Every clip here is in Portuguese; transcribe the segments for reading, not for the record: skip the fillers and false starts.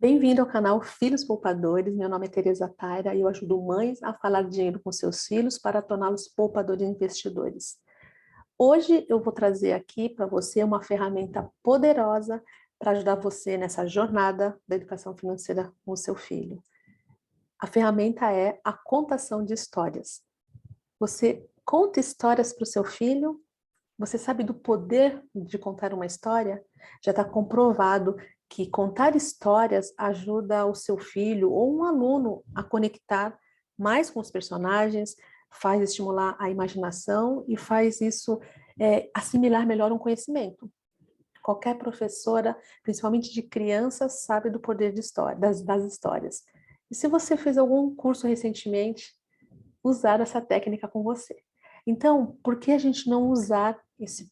Bem-vindo ao canal Filhos Poupadores. Meu nome é Tereza Taira e eu ajudo mães a falar de dinheiro com seus filhos para torná-los poupadores e investidores. Hoje eu vou trazer aqui para você uma ferramenta poderosa para ajudar você nessa jornada da educação financeira com o seu filho. A ferramenta é a contação de histórias. Você conta histórias para o seu filho. Você sabe do poder de contar uma história? Já está comprovado que contar histórias ajuda o seu filho ou um aluno a conectar mais com os personagens, faz estimular a imaginação e faz isso assimilar melhor um conhecimento. Qualquer professora, principalmente de crianças, sabe do poder de história, das histórias. E se você fez algum curso recentemente, usar essa técnica com você. Então, por que a gente não usar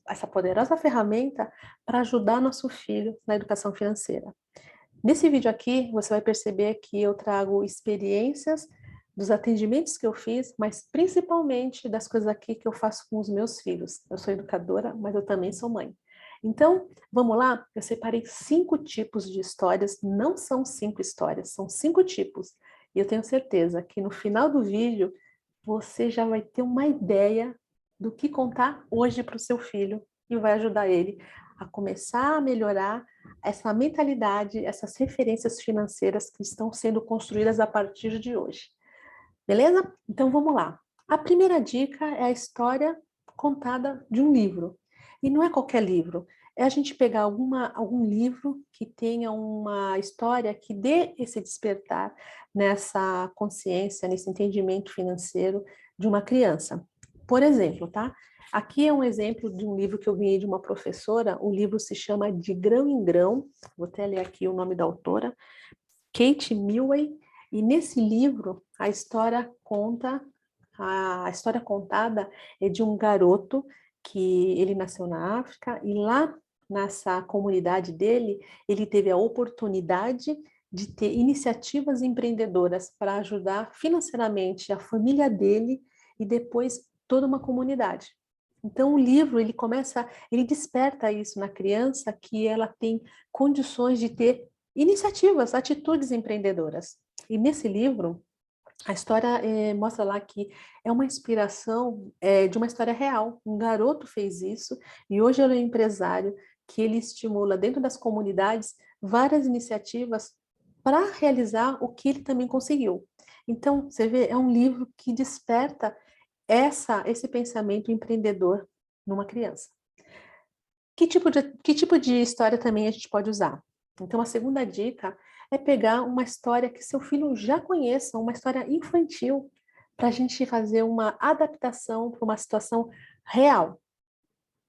essa poderosa ferramenta para ajudar nosso filho na educação financeira? Nesse vídeo aqui, você vai perceber que eu trago experiências dos atendimentos que eu fiz, mas principalmente das coisas aqui que eu faço com os meus filhos. Eu sou educadora, mas eu também sou mãe. Então, vamos lá? Eu separei 5 tipos de histórias, não são 5 histórias, são 5 tipos. E eu tenho certeza que no final do vídeo, você já vai ter uma ideia do que contar hoje para o seu filho e vai ajudar ele a começar a melhorar essa mentalidade, essas referências financeiras que estão sendo construídas a partir de hoje. Beleza? Então vamos lá. A primeira dica é a história contada de um livro. E não é qualquer livro, é a gente pegar algum livro que tenha uma história que dê esse despertar nessa consciência, nesse entendimento financeiro de uma criança. Por exemplo, tá? Aqui é um exemplo de um livro que eu ganhei de uma professora. O livro se chama De Grão em Grão. Vou até ler aqui o nome da autora, Kate Milway. E nesse livro, a história contada é de um garoto que ele nasceu na África e lá nessa comunidade dele, ele teve a oportunidade de ter iniciativas empreendedoras para ajudar financeiramente a família dele e depois toda uma comunidade. Então o livro, ele desperta isso na criança, que ela tem condições de ter iniciativas, atitudes empreendedoras. E nesse livro, a história mostra lá que é uma inspiração de uma história real. Um garoto fez isso e hoje ele é um empresário que ele estimula dentro das comunidades várias iniciativas para realizar o que ele também conseguiu. Então, você vê, é um livro que desperta esse pensamento empreendedor numa criança. Que tipo de história também a gente pode usar? Então, a segunda dica é pegar uma história que seu filho já conheça, uma história infantil, para a gente fazer uma adaptação para uma situação real.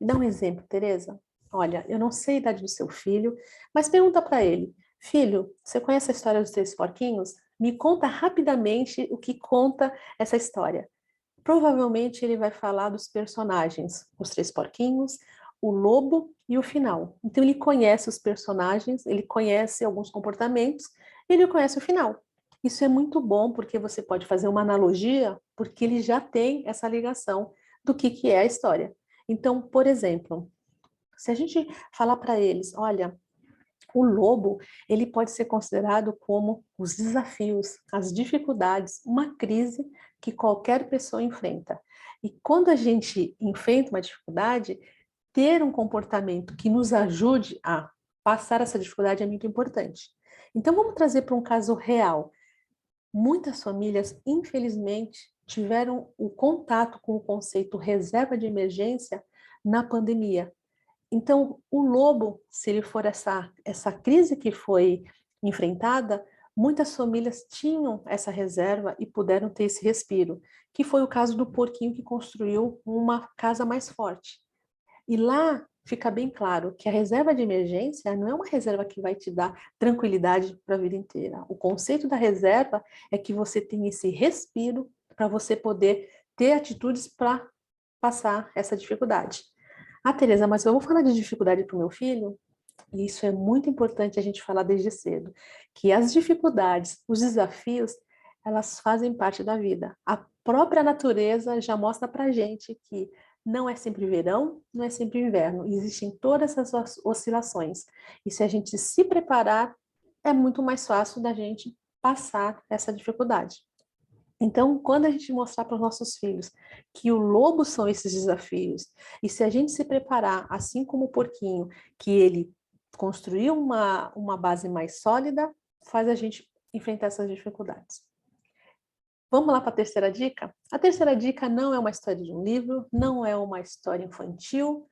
Dá um exemplo, Tereza. Olha, eu não sei a idade do seu filho, mas pergunta para ele: Filho, você conhece a história dos 3 porquinhos? Me conta rapidamente o que conta essa história. Provavelmente ele vai falar dos personagens, os 3 porquinhos, o lobo e o final. Então ele conhece os personagens, ele conhece alguns comportamentos, e ele conhece o final. Isso é muito bom porque você pode fazer uma analogia, porque ele já tem essa ligação do que é a história. Então, por exemplo, se a gente falar para eles, olha, o lobo, ele pode ser considerado como os desafios, as dificuldades, uma crise que qualquer pessoa enfrenta. E quando a gente enfrenta uma dificuldade, ter um comportamento que nos ajude a passar essa dificuldade é muito importante. Então vamos trazer para um caso real. Muitas famílias, infelizmente, tiveram o contato com o conceito reserva de emergência na pandemia. Então, o lobo, se ele for essa crise que foi enfrentada, muitas famílias tinham essa reserva e puderam ter esse respiro, que foi o caso do porquinho que construiu uma casa mais forte. E lá fica bem claro que a reserva de emergência não é uma reserva que vai te dar tranquilidade para a vida inteira. O conceito da reserva é que você tem esse respiro para você poder ter atitudes para passar essa dificuldade. Ah, Tereza, mas eu vou falar de dificuldade para o meu filho? E isso é muito importante a gente falar desde cedo, que as dificuldades, os desafios, elas fazem parte da vida. A própria natureza já mostra para a gente que não é sempre verão, não é sempre inverno, existem todas essas oscilações. E se a gente se preparar, é muito mais fácil da gente passar essa dificuldade. Então, quando a gente mostrar para os nossos filhos que o lobo são esses desafios, e se a gente se preparar, assim como o porquinho, que ele construiu uma base mais sólida, faz a gente enfrentar essas dificuldades. Vamos lá para a terceira dica? A terceira dica não é uma história de um livro, não é uma história infantil,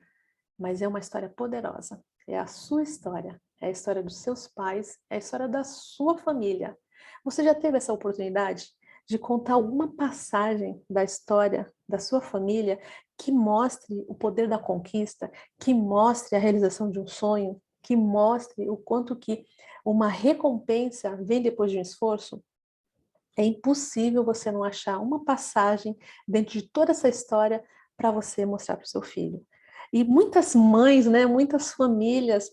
mas é uma história poderosa. É a sua história, é a história dos seus pais, é a história da sua família. Você já teve essa oportunidade de contar alguma passagem da história da sua família que mostre o poder da conquista, que mostre a realização de um sonho, que mostre o quanto que uma recompensa vem depois de um esforço? É impossível você não achar uma passagem dentro de toda essa história para você mostrar para o seu filho. E muitas mães, né, muitas famílias,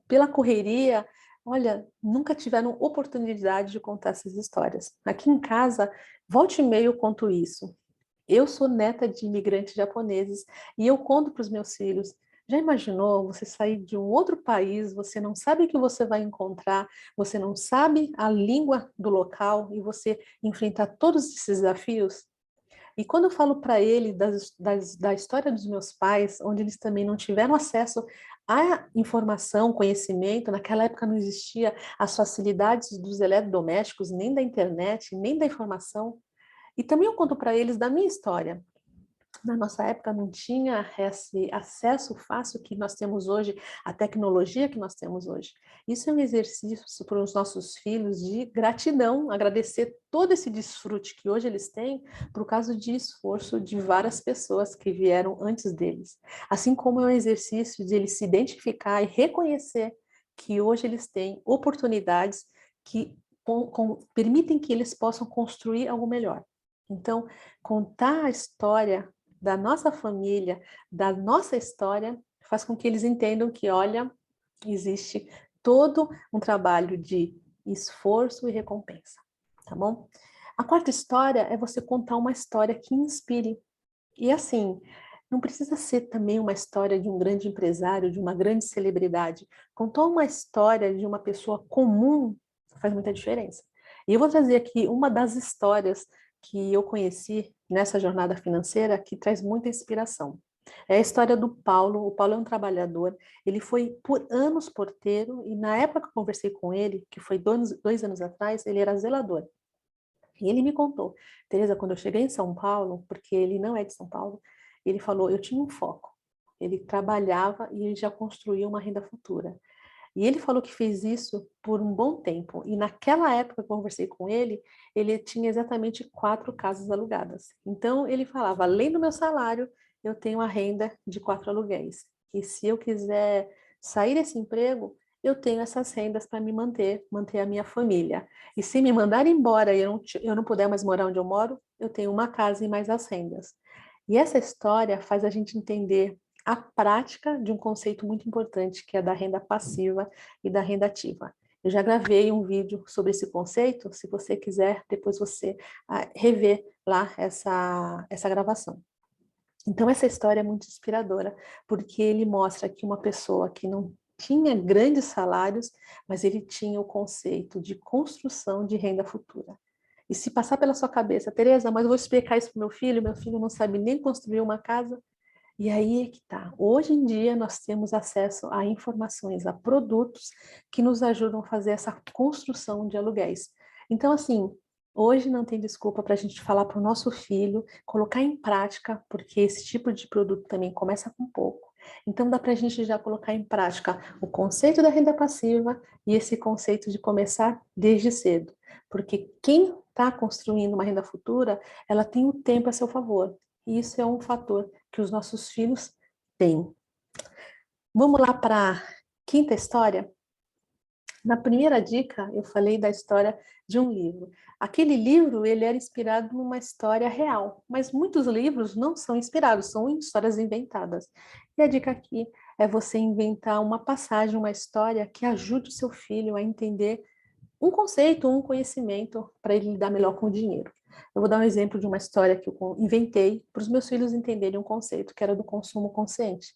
pela correria, olha, nunca tiveram oportunidade de contar essas histórias. Aqui em casa, volta e meia eu conto isso. Eu sou neta de imigrantes japoneses e eu conto para os meus filhos. Já imaginou você sair de um outro país, você não sabe o que você vai encontrar, você não sabe a língua do local e você enfrentar todos esses desafios? E quando eu falo para ele da história dos meus pais, onde eles também não tiveram acesso à informação, conhecimento, naquela época não existia as facilidades dos eletrodomésticos, nem da internet, nem da informação, e também eu conto para eles da minha história. Na nossa época não tinha esse acesso fácil que nós temos hoje, a tecnologia que nós temos hoje. Isso é um exercício para os nossos filhos de gratidão, agradecer todo esse desfrute que hoje eles têm por causa de esforço de várias pessoas que vieram antes deles. Assim como é um exercício de eles se identificar e reconhecer que hoje eles têm oportunidades que permitem que eles possam construir algo melhor. Então, contar a história da nossa família, da nossa história, faz com que eles entendam que, olha, existe todo um trabalho de esforço e recompensa, tá bom? A quarta história é você contar uma história que inspire. E assim, não precisa ser também uma história de um grande empresário, de uma grande celebridade. Contar uma história de uma pessoa comum faz muita diferença. E eu vou trazer aqui uma das histórias que eu conheci nessa jornada financeira que traz muita inspiração. É a história do Paulo. O Paulo é um trabalhador. Ele foi por anos porteiro e na época que eu conversei com ele, que foi 2 anos atrás, ele era zelador. E ele me contou, Tereza, quando eu cheguei em São Paulo, porque ele não é de São Paulo, ele falou, eu tinha um foco. Ele trabalhava e ele já construía uma renda futura. E ele falou que fez isso por um bom tempo. E naquela época que eu conversei com ele tinha exatamente 4 casas alugadas. Então, ele falava, além do meu salário, eu tenho a renda de 4 aluguéis. E se eu quiser sair desse emprego, eu tenho essas rendas para me manter a minha família. E se me mandar embora e eu não puder mais morar onde eu moro, eu tenho uma casa e mais as rendas. E essa história faz a gente entender a prática de um conceito muito importante, que é da renda passiva e da renda ativa. Eu já gravei um vídeo sobre esse conceito, se você quiser, depois você rever lá essa gravação. Então, essa história é muito inspiradora, porque ele mostra que uma pessoa que não tinha grandes salários, mas ele tinha o conceito de construção de renda futura. E se passar pela sua cabeça, Tereza, mas eu vou explicar isso para meu filho não sabe nem construir uma casa, e aí é que tá. Hoje em dia nós temos acesso a informações, a produtos que nos ajudam a fazer essa construção de aluguéis. Então, assim, hoje não tem desculpa para a gente falar para o nosso filho, colocar em prática, porque esse tipo de produto também começa com pouco. Então, dá para a gente já colocar em prática o conceito da renda passiva e esse conceito de começar desde cedo. Porque quem está construindo uma renda futura, ela tem o tempo a seu favor. E isso é um fator que os nossos filhos têm. Vamos lá para a quinta história? Na primeira dica, eu falei da história de um livro. Aquele livro, ele era inspirado numa história real, mas muitos livros não são inspirados, são histórias inventadas. E a dica aqui é você inventar uma passagem, uma história que ajude o seu filho a entender um conceito, um conhecimento para ele lidar melhor com o dinheiro. Eu vou dar um exemplo de uma história que eu inventei para os meus filhos entenderem um conceito, que era do consumo consciente.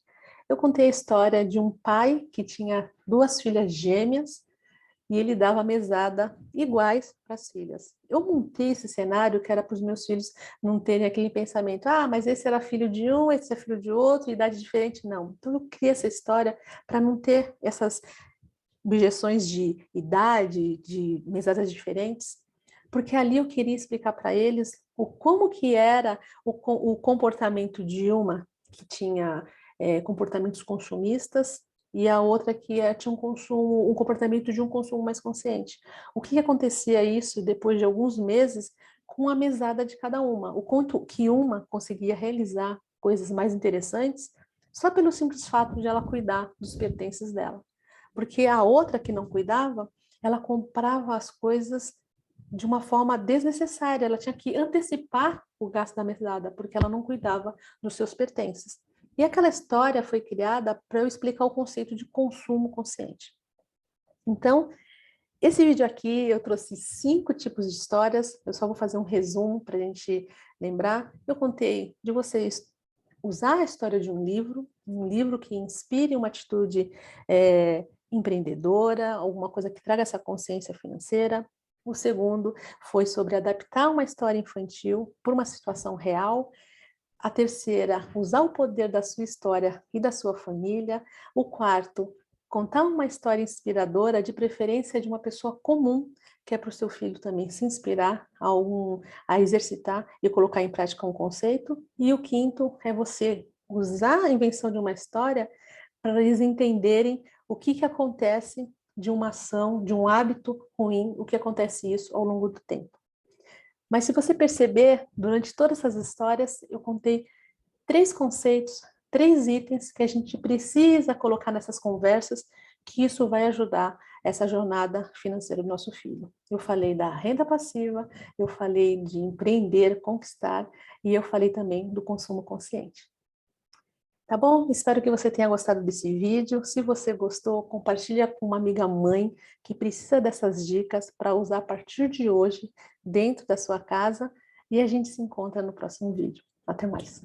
Eu contei a história de um pai que tinha 2 filhas gêmeas e ele dava mesada iguais para as filhas. Eu montei esse cenário que era para os meus filhos não terem aquele pensamento, ah, mas esse era filho de um, esse é filho de outro, idade diferente, não. Então eu criei essa história para não ter essas objeções de idade, de mesadas diferentes, porque ali eu queria explicar para eles como que era o comportamento de uma que tinha comportamentos consumistas e a outra que tinha um comportamento de um consumo mais consciente. O que acontecia isso depois de alguns meses com a mesada de cada uma? O quanto que uma conseguia realizar coisas mais interessantes só pelo simples fato de ela cuidar dos pertences dela. Porque a outra que não cuidava, ela comprava as coisas de uma forma desnecessária, ela tinha que antecipar o gasto da mesada, porque ela não cuidava dos seus pertences. E aquela história foi criada para eu explicar o conceito de consumo consciente. Então, esse vídeo aqui eu trouxe 5 tipos de histórias, eu só vou fazer um resumo para a gente lembrar. Eu contei de vocês usar a história de um livro que inspire uma atitude empreendedora, alguma coisa que traga essa consciência financeira. O segundo foi sobre adaptar uma história infantil por uma situação real. A terceira, usar o poder da sua história e da sua família. O quarto, contar uma história inspiradora, de preferência de uma pessoa comum, que é para o seu filho também se inspirar a exercitar e colocar em prática um conceito. E o quinto é você usar a invenção de uma história para eles entenderem o que acontece de uma ação, de um hábito ruim, o que acontece isso ao longo do tempo. Mas se você perceber, durante todas essas histórias, eu contei 3 conceitos, 3 itens que a gente precisa colocar nessas conversas, que isso vai ajudar essa jornada financeira do nosso filho. Eu falei da renda passiva, eu falei de empreender, conquistar, e eu falei também do consumo consciente. Tá bom? Espero que você tenha gostado desse vídeo. Se você gostou, compartilha com uma amiga mãe que precisa dessas dicas para usar a partir de hoje dentro da sua casa, e a gente se encontra no próximo vídeo. Até mais!